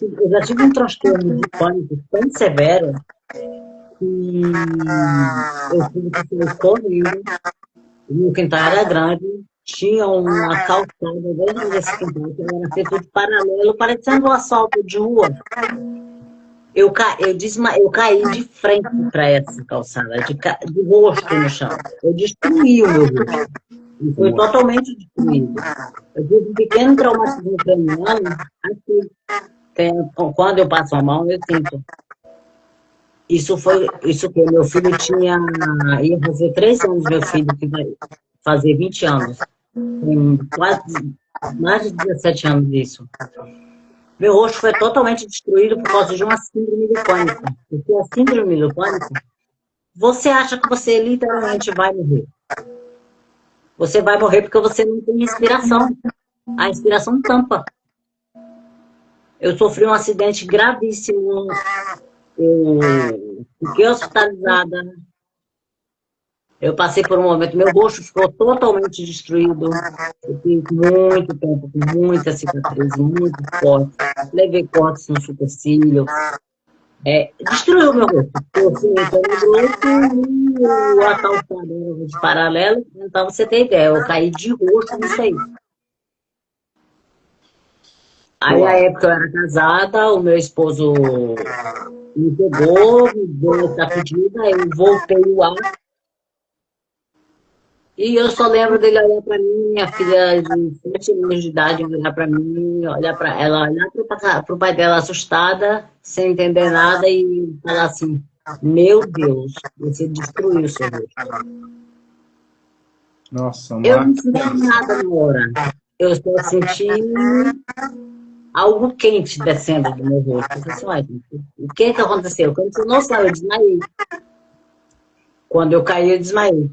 eu já tive um transtorno de pânico tão severo que eu tive que sair correndo. O meu quintal era grande, tinha uma calçada dentro desse quintal que era feito de paralelo, parecendo um asfalto de rua. Eu caí de frente para essa calçada, de rosto no chão. Eu destruí o meu rosto. E foi totalmente destruído. Eu tive um pequeno traumatismo craniano, aqui. Quando eu passo a mão, eu sinto. Isso que meu filho ia fazer 3 anos, meu filho, que vai fazer 20 anos. Tem quase, mais de 17 anos disso. Meu rosto foi totalmente destruído por causa de uma síndrome do pânico. Porque a síndrome do pânico, você acha que você literalmente vai morrer. Você vai morrer porque você não tem inspiração. A inspiração tampa. Eu sofri um acidente gravíssimo. Eu fiquei hospitalizada. Eu passei por um momento, meu rosto ficou totalmente destruído. Eu fiquei muito tempo com muita cicatriz, muito forte. Levei cortes no supercílio. Destruiu meu rosto. Eu fui entrando grosso e a calçada era de paralelo. Então, você tem ideia, eu caí de rosto nisso aí. Aí, na época, eu era casada, o meu esposo me pegou, me deu essa pedida, eu voltei o ar. E eu só lembro dele olhar para mim, minha filha de 7 anos de idade, olhar para mim, olhar para ela, olhar para o pai dela assustada, sem entender nada, e falar assim: Meu Deus, você destruiu o seu rosto. Nossa, Eu não senti nada na hora. Eu só senti algo quente descendo do meu rosto. Eu falei assim: o que aconteceu? Quando eu não saiu, eu desmaiei. Quando eu caí, eu desmaiei.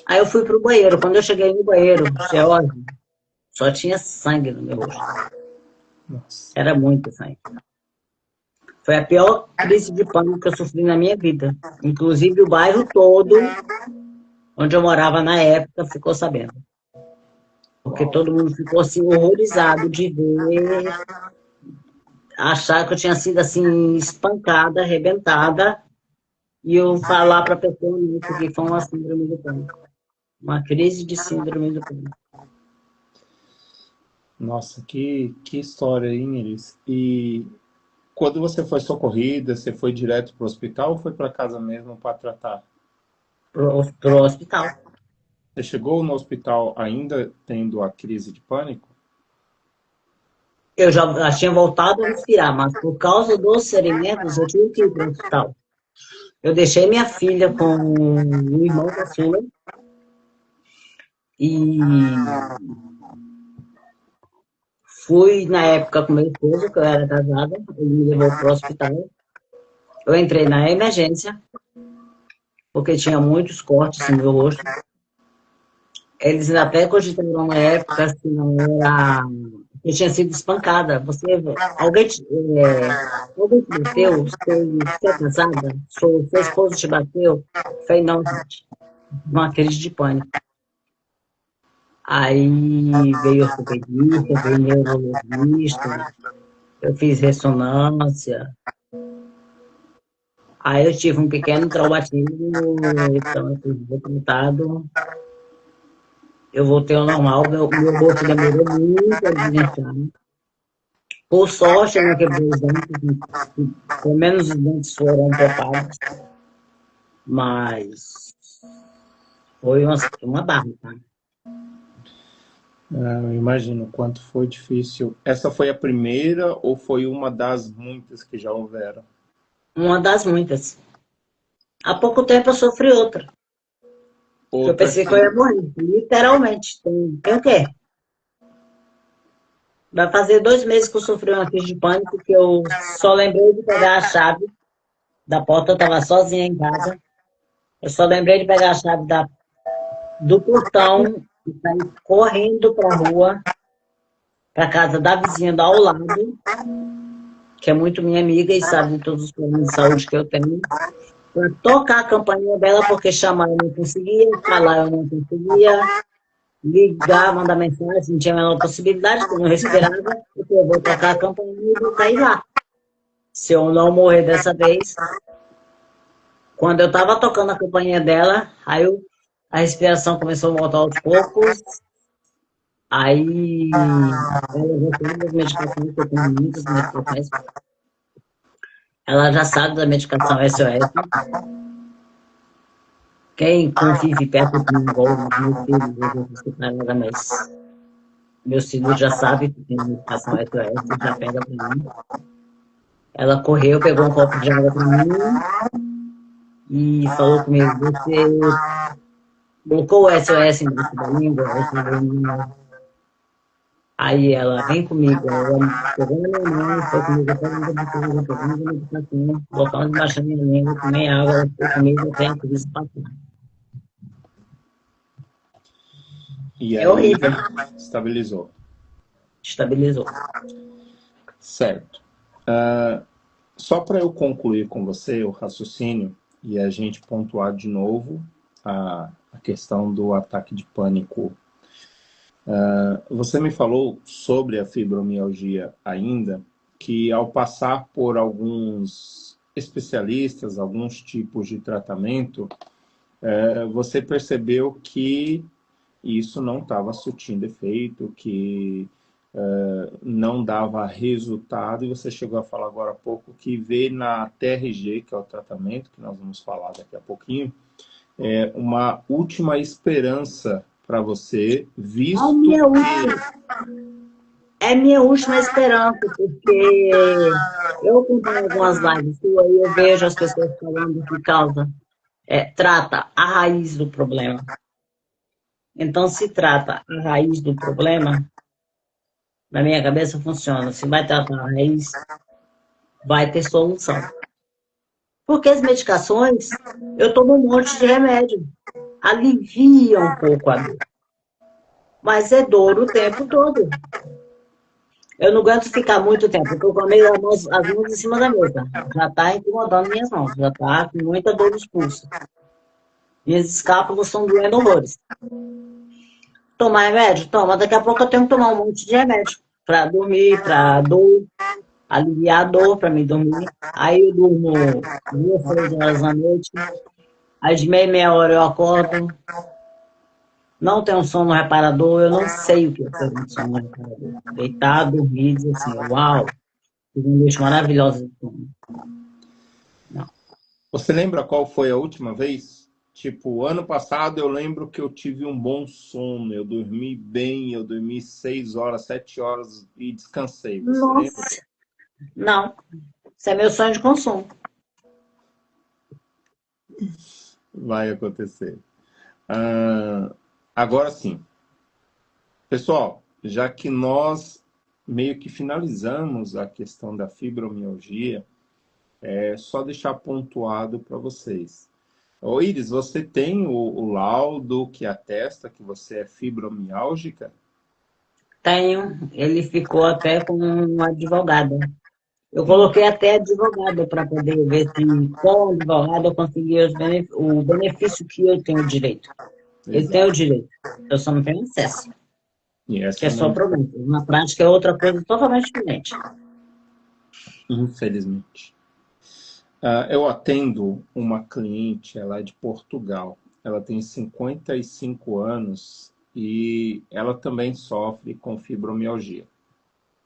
Aí eu fui pro banheiro. Quando eu cheguei no banheiro, só tinha sangue no meu rosto. nossa. Era muito sangue. Foi a pior crise de pânico que eu sofri na minha vida. Inclusive o bairro todo, onde eu morava na época, ficou sabendo. Porque todo mundo ficou assim horrorizado de ver, achar que eu tinha sido assim espancada, arrebentada, e eu falar para a pessoa que foi uma síndrome do pânico. Uma crise de síndrome do pânico. Nossa, que história, hein, Iris? E quando você foi socorrida, você foi direto para o hospital ou foi para casa mesmo para tratar? Pro hospital. Você chegou no hospital ainda tendo a crise de pânico? Eu já tinha voltado a respirar, mas por causa dos ferimentos, eu tive que ir para o hospital. Eu deixei minha filha com o irmão da Sula e fui, na época, com meu esposo, que eu era casada, ele me levou para o hospital. Eu entrei na emergência, porque tinha muitos cortes no meu rosto. Eles até cogitaram na época se não era... Eu tinha sido espancada. Alguém te bateu? Você é casada? Seu esposo te bateu? Eu falei, não, gente. Uma crise de pânico. Aí veio ortopedista, veio neurologista, eu fiz ressonância. Aí eu tive um pequeno traumatismo, então eu fui decretado. Eu voltei ao normal, meu rosto demorou muito a desinchar. Por sorte, eu não quebrei os dentes, pelo menos os dentes foram poupados, mas foi uma barra, tá? Eu imagino o quanto foi difícil. Essa foi a primeira ou foi uma das muitas que já houveram? Uma das muitas. Há pouco tempo eu sofri outra. Eu Outra pensei que eu ia que morrer, literalmente. Tem o quê? Vai fazer 2 meses que eu sofri uma crise de pânico, que eu só lembrei de pegar a chave da porta, eu estava sozinha em casa. Eu só lembrei de pegar a chave do portão e sair correndo para a rua, para a casa da vizinha do ao lado, que é muito minha amiga e sabe de todos os problemas de saúde que eu tenho, para tocar a campainha dela, porque chamar eu não conseguia, falar eu não conseguia. ligar, mandar mensagem, não tinha a menor possibilidade, porque eu não respirava, porque eu vou tocar a campainha e vou sair lá. Se eu não morrer dessa vez, quando eu estava tocando a campainha dela, a respiração começou a voltar aos poucos, aí ela já sabe das medicações, que eu tenho muitas medicações, ela já sabe da medicação SOS. Quem convive perto de mim, igual os meus filhos, eu vou escutar nada mais. Meus filhos já sabem que tem medicação SOS, já pega para mim. Ela correu, pegou um copo de água para mim e falou comigo, você colocou o SOS embaixo da língua? Eu falei, não. Aí ela, vem comigo. Aí ela pegou na minha mão, foi comigo até dentro da casa, pegamos a medicação, colocamos embaixo da minha língua, tomei água, ela ficou comigo até a crise passar. E É aí, horrível. estabilizou. Estabilizou. Certo. Só para eu concluir com você o raciocínio e a gente pontuar de novo a questão do ataque de pânico. Você me falou sobre a fibromialgia ainda, que ao passar por alguns especialistas, alguns tipos de tratamento, você percebeu que isso não estava surtindo efeito, que não dava resultado, e você chegou a falar agora há pouco que vê na TRG, que é o tratamento, que nós vamos falar daqui a pouquinho, uma última esperança para você, visto É minha última esperança, porque eu acompanho algumas lives suas e eu vejo as pessoas falando que causa, trata a raiz do problema. Então, se trata a raiz do problema, na minha cabeça funciona. Se vai tratar a raiz, vai ter solução. Porque as medicações, eu tomo um monte de remédio, alivia um pouco a dor. Mas é dor o tempo todo. Eu não aguento ficar muito tempo, porque eu comi as mãos em cima da mesa. Já está incomodando minhas mãos, já está com muita dor nos pulsos. Minhas escápulas estão doendo horrores. Tomar remédio? Toma. Daqui a pouco eu tenho que tomar um monte de remédio para dormir, para dor, aliviar a dor, para me dormir. Aí eu durmo 2, 3 horas da noite. Aí de meia hora eu acordo. Não tenho sono reparador, eu não sei o que é ter um sono reparador. Deitar, dormir, dizer assim, uau, fiz uma noite maravilhosa de sono. Não. Você lembra qual foi a última vez? Tipo, ano passado eu lembro que eu tive um bom sono, eu dormi bem, eu dormi 6 horas, 7 horas e descansei. Você lembra? Nossa, não. Isso é meu sonho de consumo. Vai acontecer. Agora sim. Pessoal, já que nós meio que finalizamos a questão da fibromialgia, é só deixar pontuado para vocês. Ô Iris, você tem o laudo que atesta que você é fibromiálgica? Tenho, ele ficou até com um advogado. Eu coloquei até advogado para poder ver se com o advogado eu conseguia o benefício que eu tenho direito. Ele tem o direito, eu só não tenho acesso, E que essa é é só uma... problema. Na prática é outra coisa totalmente diferente. Infelizmente. Eu atendo uma cliente, ela é de Portugal. Ela tem 55 anos e ela também sofre com fibromialgia.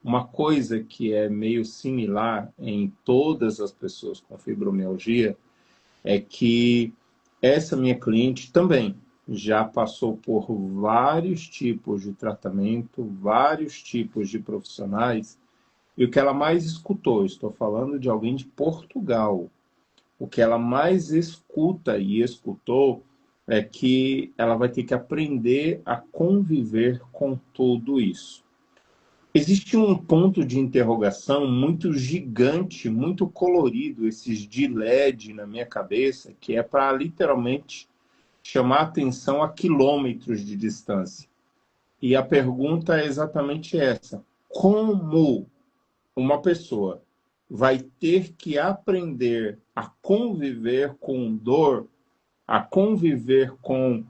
Uma coisa que é meio similar em todas as pessoas com fibromialgia é que essa minha cliente também já passou por vários tipos de tratamento, vários tipos de profissionais, e o que ela mais escutou, estou falando de alguém de Portugal, o que ela mais escuta e escutou é que ela vai ter que aprender a conviver com tudo isso. Existe um ponto de interrogação muito gigante, muito colorido, esses de LED na minha cabeça, que é para literalmente chamar atenção a quilômetros de distância. E a pergunta é exatamente essa: como uma pessoa vai ter que aprender a conviver com dor, a conviver com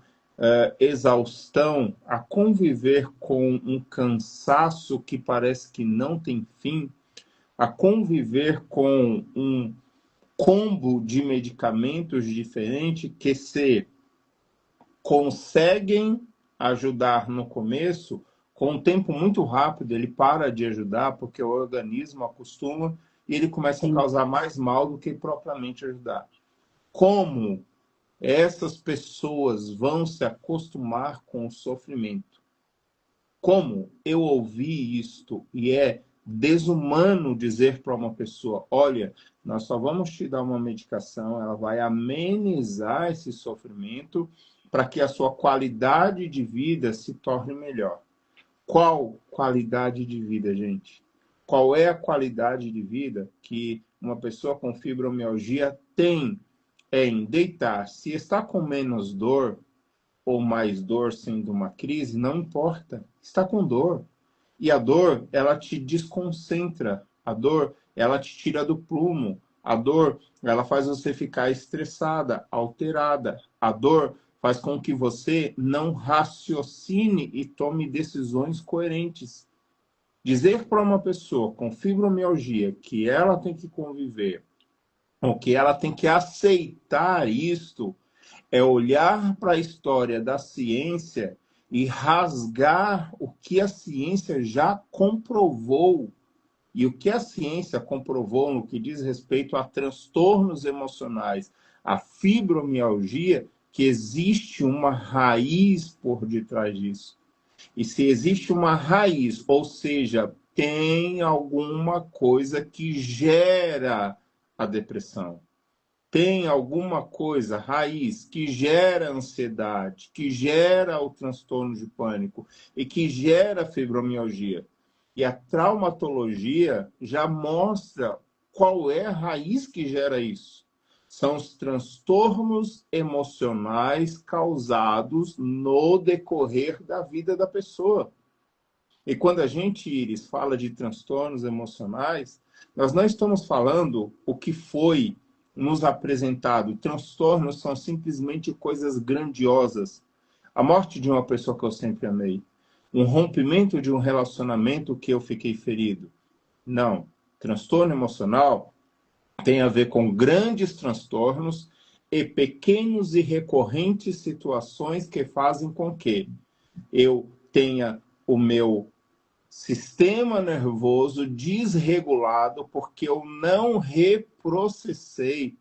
exaustão, a conviver com um cansaço que parece que não tem fim, a conviver com um combo de medicamentos diferentes que se conseguem ajudar no começo, com um tempo muito rápido ele para de ajudar porque o organismo acostuma e ele começa a Sim. causar mais mal do que propriamente ajudar. Como essas pessoas vão se acostumar com o sofrimento? Como eu ouvi isto e é desumano dizer para uma pessoa, olha, nós só vamos te dar uma medicação, ela vai amenizar esse sofrimento para que a sua qualidade de vida se torne melhor. Qual qualidade de vida, gente? Qual é a qualidade de vida que uma pessoa com fibromialgia tem em deitar? Se está com menos dor, ou mais dor sendo uma crise, não importa. Está com dor. E a dor, ela te desconcentra. A dor, ela te tira do prumo. A dor, ela faz você ficar estressada, alterada. A dor faz com que você não raciocine e tome decisões coerentes. Dizer para uma pessoa com fibromialgia que ela tem que conviver, ou que ela tem que aceitar isto, é olhar para a história da ciência e rasgar o que a ciência já comprovou. E o que a ciência comprovou no que diz respeito a transtornos emocionais, a fibromialgia, que existe uma raiz por detrás disso. E se existe uma raiz, ou seja, tem alguma coisa que gera a depressão, tem alguma coisa, raiz, que gera ansiedade, que gera o transtorno de pânico e que gera fibromialgia. E a traumatologia já mostra qual é a raiz que gera isso. São os transtornos emocionais causados no decorrer da vida da pessoa. E quando a gente, Iris, fala de transtornos emocionais, nós não estamos falando o que foi nos apresentado. Transtornos são simplesmente coisas grandiosas. A morte de uma pessoa que eu sempre amei. Um rompimento de um relacionamento que eu fiquei ferido. Não. Transtorno emocional tem a ver com grandes transtornos e pequenos e recorrentes situações que fazem com que eu tenha o meu sistema nervoso desregulado porque eu não reprocessei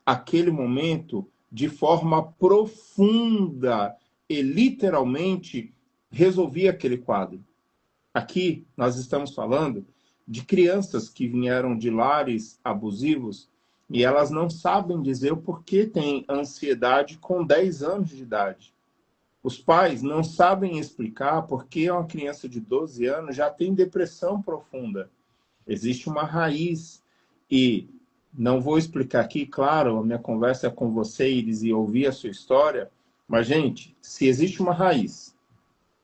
aquele momento de forma profunda e literalmente resolvi aquele quadro. Aqui nós estamos falando de crianças que vieram de lares abusivos e elas não sabem dizer o porquê têm ansiedade com 10 anos de idade. Os pais não sabem explicar porque uma criança de 12 anos já tem depressão profunda. Existe uma raiz. E não vou explicar aqui, claro, a minha conversa é com você, Iris, e ouvir a sua história. Mas, gente, se existe uma raiz,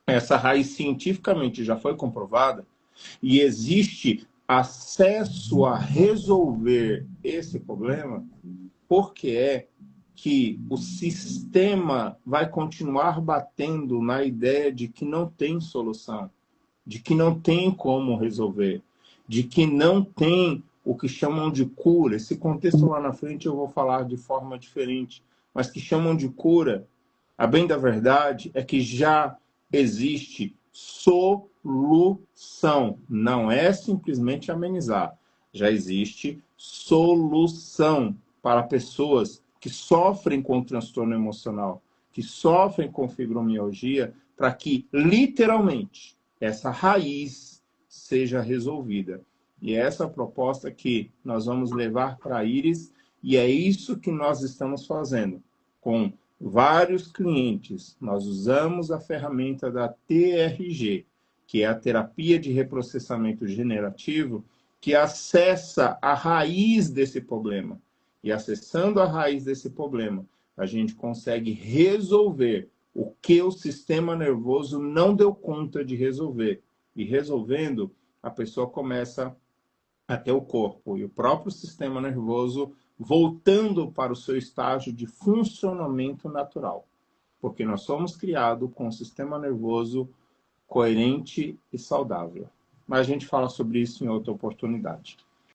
essa raiz cientificamente já foi comprovada, e existe acesso a resolver esse problema, por que é que o sistema vai continuar batendo na ideia de que não tem solução, de que não tem como resolver, de que não tem o que chamam de cura? Esse contexto lá na frente eu vou falar de forma diferente, mas que chamam de cura. A bem da verdade é que já existe solução, não é simplesmente amenizar. Já existe solução para pessoas que sofrem com transtorno emocional, que sofrem com fibromialgia, para que, literalmente, essa raiz seja resolvida. E é essa proposta que nós vamos levar para a Iris, e é isso que nós estamos fazendo. Com vários clientes, nós usamos a ferramenta da TRG, que é a terapia de reprocessamento generativo, que acessa a raiz desse problema. E acessando a raiz desse problema, a gente consegue resolver o que o sistema nervoso não deu conta de resolver. E resolvendo, a pessoa começa a ter o corpo e o próprio sistema nervoso voltando para o seu estágio de funcionamento natural. porque nós somos criados com um sistema nervoso coerente e saudável. Mas a gente fala sobre isso em outra oportunidade.